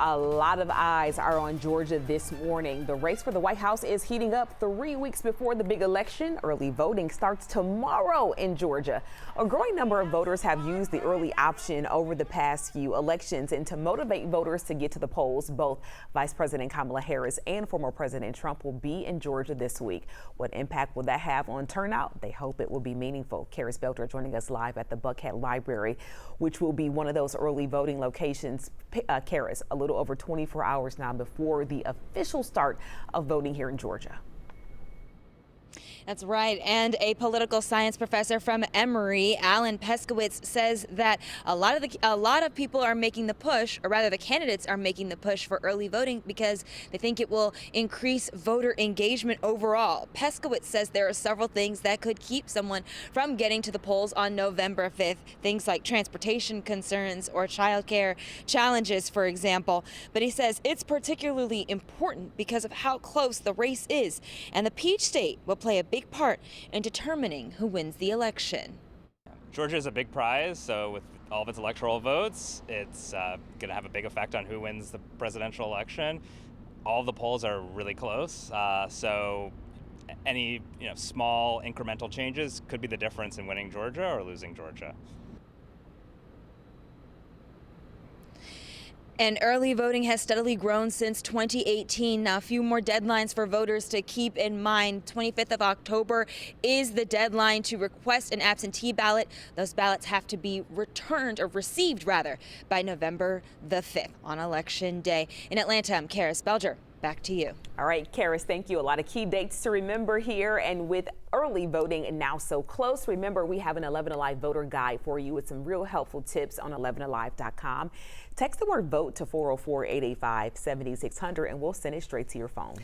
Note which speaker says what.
Speaker 1: A lot of eyes are on Georgia this morning. The race for the White House is heating up 3 weeks before the big election. Early voting starts tomorrow in Georgia. A growing number of voters have used the early option over the past few elections, and to motivate voters to get to the polls, both Vice President Kamala Harris and former President Trump will be in Georgia this week. What impact will that have on turnout? They hope it will be meaningful. Karys Belger joining us live at the Buckhead Library, which will be one of those early voting locations. Karys, a little over 24 hours now before the official start of voting here in Georgia.
Speaker 2: That's right. And a political science professor from Emory, Alan Peskowitz, says that a lot of people are making the push, or rather the candidates are making the push for early voting because they think it will increase voter engagement overall. Peskowitz says there are several things that could keep someone from getting to the polls on November 5th, things like transportation concerns or childcare challenges, for example. But he says it's particularly important because of how close the race is, and the Peach State will play a big part in determining who wins the election.
Speaker 3: Georgia is a big prize, so with all of its electoral votes, it's going to have a big effect on who wins the presidential election. All of the polls are really close, so any small incremental changes could be the difference in winning Georgia or losing Georgia.
Speaker 2: And early voting has steadily grown since 2018. Now, a few more deadlines for voters to keep in mind. 25th of October is the deadline to request an absentee ballot. Those ballots have to be returned, or received rather, by November the 5th on Election Day. In Atlanta, I'm Karys Belger. Back to you.
Speaker 1: All right, Karys, thank you. A lot of key dates to remember here. And with early voting now so close, remember we have an 11 Alive voter guide for you with some real helpful tips on 11alive.com. Text the word VOTE to 404-885-7600 and we'll send it straight to your phone.